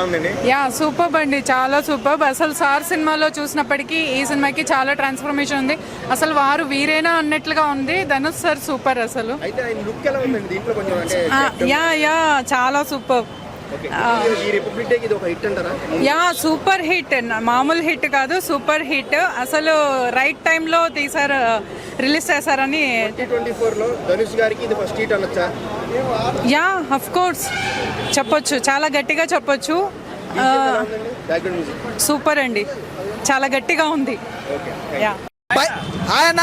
ఉందండి? Yeah super అండి, చాలా సూపర్. అసలు సార్ సినిమాలో చూసినప్పటికీ ఈ సినిమాకి చాలా ట్రాన్స్ఫర్మేషన్ ఉంది. అసలు వారు వీరేనా అన్నట్లుగా ఉంది. ధనుష్ సార్ సూపర్ అసలు. అయితే ఆయన లుక్ ఎలా ఉందండి దీంట్లో కొంచెం అంటే యా చాలా సూపర్. ఈ రిపబ్లిక్ డేకి ఇది ఒక హిట్ అంటారా? యా సూపర్ హిట్, మామూలు హిట్ కాదు, సూపర్ హిట్. అసలు రైట్ టైంలో తీసారు, రిలీజ్ చేశారని. 2024 లో ధనుష్ గారికి ఇది ఫస్ట్ హిట్ అనొచ్చా? యా ఆఫ్ కోర్స్ చెప్పొచ్చు, చాలా గట్టిగా చెప్పొచ్చు. సూపర్ అండి, చాలా గట్టిగా ఉంది. యా ఆయన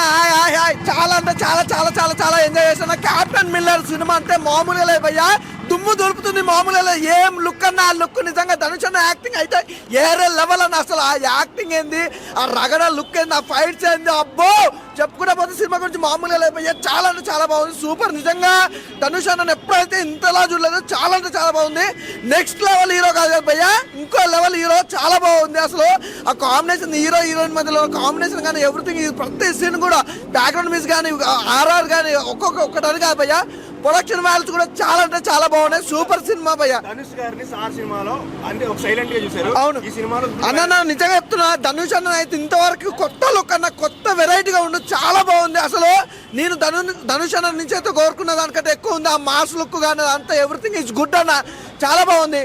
చాలా అంటే చాలా చాలా చాలా చాలా ఎంజాయ్ చేస్తున్నా. క్యాప్టెన్ మిల్లర్ సినిమా అంటే మామూలుగా లేదు భయ్యా, దుమ్ము దొరుకుతుంది. మామూలుగా ఏం లుక్ అన్న ఆ లుక్ నిజంగా ధనుష్ అన్న యాక్టింగ్ అయితే ఏరే లెవెల్ అన్న. అసలు ఆ యాక్టింగ్ ఏంది, ఆ రగడ లుక్ ఏంది, ఆ ఫైట్స్ ఏంది, అబ్బో చెప్పుకుంటే పోతే సినిమా గురించి మామూలుగా లేదు భయ్యా. చాలా అంటే చాలా బాగుంది, సూపర్. నిజంగా ధనుష్ అన్న ఎప్పుడైతే ఇంతలా చూడలేదు, చాలా అంటే చాలా బాగుంది. నెక్స్ట్ లెవెల్ హీరో కాదు కదా భయ్యా, ఇంకో లెవెల్ హీరో, చాలా బాగుంది. అసలు ఆ కాంబినేషన్, హీరో హీరోయిన్ మధ్యలో కాంబినేషన్ కానీ ఎవ్రీథింగ్, ప్రతి సీన్ కూడా బ్యాక్గ్రౌండ్ మ్యూజిక్ కానీ ఆర్ఆర్ కానీ ఒక్కొక్కటి కాదు భయ్యా, ప్రొడక్షన్ వాల్యూస్ కూడా చాలా అంటే చాలా బాగున్నాయి. సూపర్ సినిమా భయ్యా. ధనుష్ గారిని సార్ సినిమాలో అంటే ఒక సైలెంట్ గా చూశారు. అవును, ఈ సినిమాలో అన్న నిజంగా చెప్తున్నా, ధనుష్ అన్న అయితే ఇంతవరకు కొత్త లుక్ అన్న, కొత్త వెరైటీగా ఉండు, చాలా బాగుంది. అసలు నేను ధనుష్ అన్న నుంచి అయితే కోరుకున్న దానికంటే ఎక్కువ ఉంది. ఆ మాస్ లుక్ కానీ అంతా ఎవ్రీథింగ్ ఇస్ గుడ్ అన్న, చాలా బాగుంది.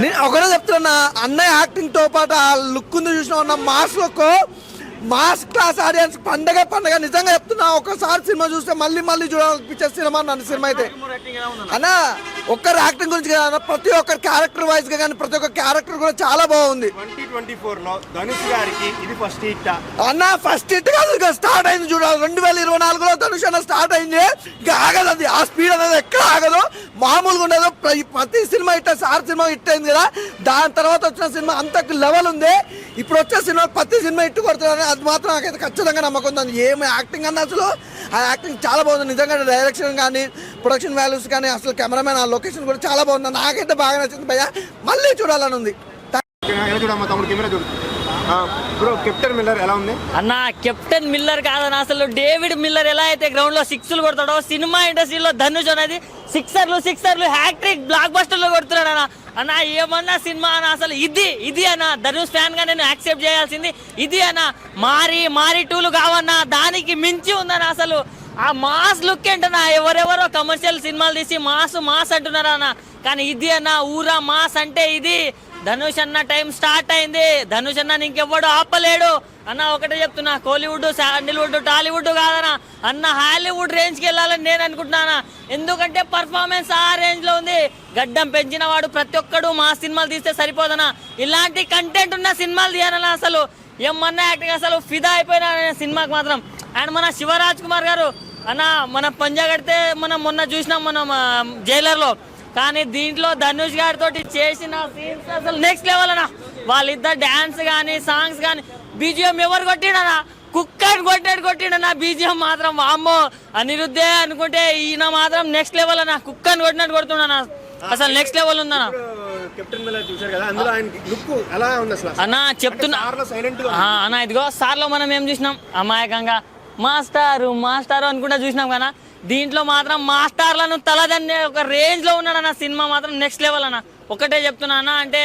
నేను ఒకటే చెప్తున్నా, అన్నయ్య యాక్టింగ్ తో పాటు ఆ లుక్ ఉంది చూసిన ఉన్న mass look, mass class audience పండగ నిజంగా చెప్తున్నా. ఒకసారి సినిమా చూస్తే మళ్ళీ మళ్ళీ చూడాలనిపించే సినిమా నన్ను సినిమా అయితే అన్న. ఒక్కరి యాక్టింగ్ గురించి కదా, ప్రతి ఒక్కరి క్యారెక్టర్ వైజ్ గా కానీ ప్రతి ఒక్క క్యారెక్టర్ కూడా చాలా బాగుంది. 2024 లో ధనుష్ గారికి ఇది ఫస్ట్ హిట్ అన్న. ఫస్ట్ హిట్ కాదు, ఇంకా స్టార్ట్ అయింది చూడాలి. 2024లో ధనుష్ అన్న స్టార్ట్ అయింది, ఇంకా ఆగదు అది. ఆ స్పీడ్ అనేది ఎక్కడ ఆగదు, మామూలుగా ఉండదు. ప్రతి cinema hit, sir cinema hit అయింది కదా, దాని తర్వాత వచ్చిన సినిమా అంత లెవెల్ ఉంది. ఇప్పుడు వచ్చే సినిమా ప్రతి సినిమా హిట్ కొడుతున్నారు, అది మాత్రం నాకైతే ఖచ్చితంగా నమ్మకం ఉంది. ఏం యాక్టింగ్ అన్న, అసలు ఆ యాక్టింగ్ చాలా బాగుంది. నిజంగా డైరెక్షన్ కానీ ప్రొడక్షన్ వాల్యూస్ కానీ అసలు కెమెరామెన్ ఆ లొకేషన్ కూడా చాలా బాగుంది. నాకైతే బాగా నచ్చింది భయ్యా, మళ్ళీ చూడాలని ఉంది. కెప్టెన్ మిల్లర్ ఎలా ఉంది అన్న? కెప్టెన్ మిల్లర్ కాదన్న, అసలు డేవిడ్ మిల్లర్ ఎలా అయితే గ్రౌండ్ లో సిక్స్లు కొడతాడో, సినిమా ఇండస్ట్రీలో ధనుష్ అనేది సిక్సర్లు హ్యాట్రిక్ బ్లాక్ బస్టర్లు కొడుతున్నాడు అన్న. అన్న ఏమన్నా సినిమా అన్న, అసలు ఇది అన్న, ధనుష్ ఫ్యాన్ గా నేను యాక్సెప్ట్ చేయాల్సింది ఇది అన్న. మారి టూలు కావన్నా, దానికి మించి ఉందన్న. అసలు ఆ మాస్ లుక్ ఏంటన్నా, ఎవరెవరో కమర్షియల్ సినిమాలు తీసి మాస్ అంటున్నారా అన్న, కానీ ఇది అన్న ఊరా మాస్ అంటే ఇది. ధనుష్ అన్న టైం స్టార్ట్ అయింది, ధనుష్ అన్న ఇంకెవ్వడు ఆపలేడు అన్న. ఒకటే చెప్తున్నా, కోలీవుడ్, శాండిల్వుడ్, టాలీవుడ్ కాదన్నా అన్న, హాలీవుడ్ రేంజ్ కి వెళ్ళాలని నేను అనుకుంటున్నాను. ఎందుకంటే పర్ఫార్మెన్స్ ఆ రేంజ్ లో ఉంది. గడ్డం పెంచిన వాడు ప్రతి ఒక్కడు మా సినిమాలు తీస్తే సరిపోదన్నా, ఇలాంటి కంటెంట్ ఉన్న సినిమాలు తీయాలన్నా. అసలు ఏమన్నా యాక్టింగ్, అసలు ఫిదా అయిపోయినా సినిమాకి మాత్రం. అండ్ మన శివరాజ్ కుమార్ గారు అన్న, మన పంజా కడితే మనం మొన్న చూసినాం మనం జైలర్లో, కానీ దీంట్లో ధనుష్ గారితో చేసిన సీన్స్ అసలు నెక్స్ట్ లెవెల్ అన్న. వాళ్ళిద్దరు డాన్స్ కానీ సాంగ్స్ కానీ బీజిఎం ఎవరు కొట్టిడనా, కుక్కని కొట్టిడన్నా బీజిఎం మాత్రం. వామ్మో, అనిరుద్ధే అనుకుంటే ఈయన మాత్రం నెక్స్ట్ లెవెల్ అన్న, కుక్కని కొట్టినట్టు కొడుతున్నా. అసలు నెక్స్ట్ లెవెల్ ఉందన్న. అన్న చెప్తున్నా అన్న, ఇదిగో సార్లో మనం ఏం చూసినాం, అమాయకంగా మాస్టారు అనుకుంటా చూసినాం కదా, దీంట్లో మాత్రం మాస్టర్లను తలదన్నే ఒక రేంజ్ లో ఉన్నాడు అన్న. సినిమా మాత్రం నెక్స్ట్ లెవెల్ అన్న. ఒకటే చెప్తున్నా అన్న, అంటే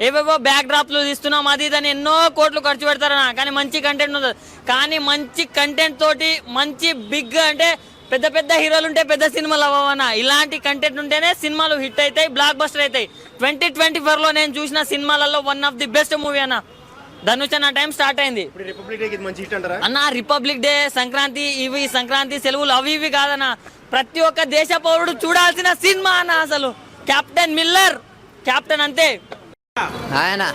ఏవేవో బ్యాక్ డ్రాప్లు తీస్తున్నాం అది ఇదని ఎన్నో కోట్లు ఖర్చు పెడతారన్న, కానీ మంచి కంటెంట్ ఉంటుంది. కానీ మంచి కంటెంట్ తోటి మంచి బిగ్ అంటే పెద్ద హీరోలు ఉంటే పెద్ద సినిమాలు అవ్వవన్న. ఇలాంటి కంటెంట్ ఉంటేనే సినిమాలు హిట్ అవుతాయి, బ్లాక్ బస్టర్ అవుతాయి. 2024లో నేను చూసిన సినిమాలలో one of the best movie అన్న ధనుష్ అన్న. టైం స్టార్ట్ అయింది అన్న. రిపబ్లిక్ డే, సంక్రాంతి, ఇవి సంక్రాంతి సెలవులు అవి ఇవి కాదన్న, ప్రతి ఒక్క దేశ పౌరుడు చూడాల్సిన సినిమా అన్న. అసలు కెప్టెన్ మిల్లర్, కెప్టెన్ అంతే.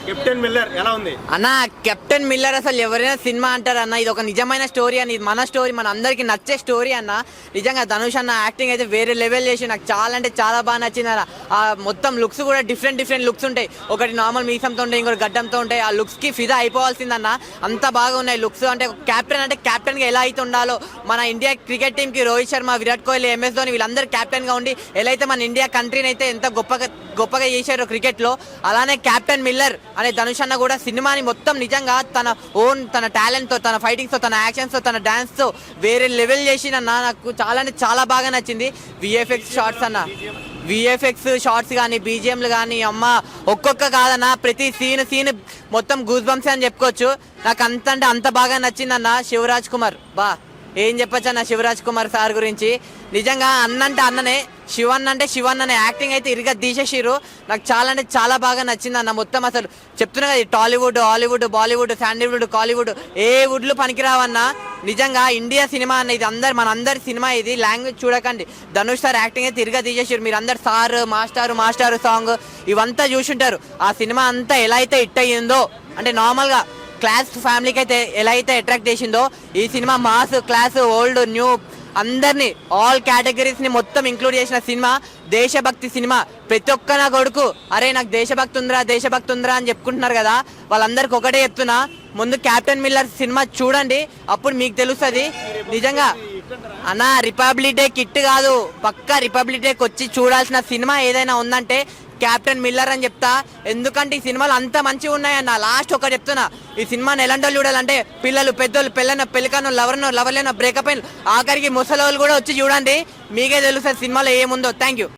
కెప్టెన్ మిల్లర్ ఎలా ఉంది అన్న? కెప్టెన్ మిల్లర్ అసలు ఎవరైనా సినిమా అంటారు అన్న, ఇది ఒక నిజమైన స్టోరీ అని, ఇది మన స్టోరీ, మన అందరికి నచ్చే స్టోరీ అన్న. నిజంగా ధనుష్ అన్న యాక్టింగ్ అయితే వేరే లెవెల్ చేసి నాకు చాలా అంటే చాలా బాగా నచ్చింది అన్న. ఆ మొత్తం లుక్స్ కూడా డిఫరెంట్ లుక్స్ ఉంటాయి. ఒకటి నార్మల్ మీసంతో ఉంటాయి, ఇంకొకటి గడ్డంతో ఉంటాయి. ఆ లుక్స్ కి ఫిదా అయిపోవాల్సిందన్న, అంత బాగా ఉన్నాయి లుక్స్. అంటే కెప్టెన్ గా ఎలా అయితే ఉండాలో, మన ఇండియా క్రికెట్ టీమ్ కి రోహిత్ శర్మ, విరాట్ కోహ్లీ, MS ధోని వీళ్ళందరూ కెప్టెన్ గా ఉండి ఎలా అయితే మన ఇండియా కంట్రీని అయితే ఎంత గొప్పగా చేశారు క్రికెట్ లో, అలానే కెప్టెన్ మిల్లర్ అనే ధనుష్ అన్న కూడా సినిమాని మొత్తం నిజంగా తన టాలెంట్ తో, తన ఫైటింగ్స్ తో, తన యాక్షన్స్ తో, తన డాన్స్ తో వేరే లెవెల్ చేసిన నాకు చాలా అంటే చాలా బాగా నచ్చింది. VFX షార్ట్స్ అన్న విఎఫ్ఎక్స్ షార్ట్స్ కానీ బీజిఎంలు కానీ అమ్మ ఒక్కొక్క కాదన్న ప్రతి సీన్ మొత్తం గూస్ బంప్స్ అని చెప్పుకోవచ్చు. నాకు అంటే అంత బాగా నచ్చిందన్న శివరాజ్ కుమార్. ఏం చెప్పొచ్చు అన్న శివరాజ్ కుమార్ సార్ గురించి. నిజంగా అన్నంటే అన్ననే, శివన్ అంటే శివన్ అనే యాక్టింగ్ అయితే ఇరుగా తీసేసిర్రు. నాకు చాలా అంటే చాలా బాగా నచ్చింది అన్న. మొత్తం అసలు చెప్తున్నా కదా, టాలీవుడ్, హాలీవుడ్, బాలీవుడ్, శాండీవుడ్, కాలీవుడ్ ఏ వుడ్లు పనికిరావన్నా. నిజంగా ఇండియా సినిమా అన్న ఇది, మనందరి సినిమా ఇది. లాంగ్వేజ్ చూడకండి, ధనుష్ సార్ యాక్టింగ్ అయితే ఇరుగా తీసేసారు. మీరు అందరు సార్ మాస్టారు సాంగ్ ఇవంతా చూసుంటారు. ఆ సినిమా అంతా ఎలా అయితే హిట్ అయ్యిందో, అంటే నార్మల్గా క్లాస్ ఫ్యామిలీకి అయితే ఎలా అయితే అట్రాక్ట్ చేసిందో, ఈ cinema mass, class, old, new అందరినీ ఆల్ కేటగిరీస్ని మొత్తం ఇంక్లూడ్ చేసిన సినిమా. దేశభక్తి సినిమా. ప్రతి ఒక్క నా కొడుకు అరే నాకు దేశభక్తి ఉందిరా అని చెప్పుకుంటున్నారు కదా, వాళ్ళందరికీ ఒకటే చెప్తున్నా, ముందు కెప్టెన్ మిల్లర్ సినిమా చూడండి, అప్పుడు మీకు తెలుస్తుంది నిజంగా. అన్న రిపబ్లిక్ డే కిట్ కాదు, పక్కా రిపబ్లిక్ డేకి వచ్చి చూడాల్సిన సినిమా ఏదైనా ఉందంటే కెప్టెన్ మిల్లర్ అని చెప్తా. ఎందుకంటే ఈ సినిమాలు అంత మంచిగా ఉన్నాయన్న. లాస్ట్ ఒకటి చెప్తున్నా, ఈ సినిమాని ఎలాంటి వాళ్ళు చూడాలంటే పిల్లలు, పెద్దోళ్ళు, పెళ్ళికను, లవర్లేనో, బ్రేకప్ అయిన, ఆఖరికి ముసలోళ్ళు కూడా వచ్చి చూడండి, మీకే తెలుస్తుంది సినిమాలో ఏముందో. Thank you.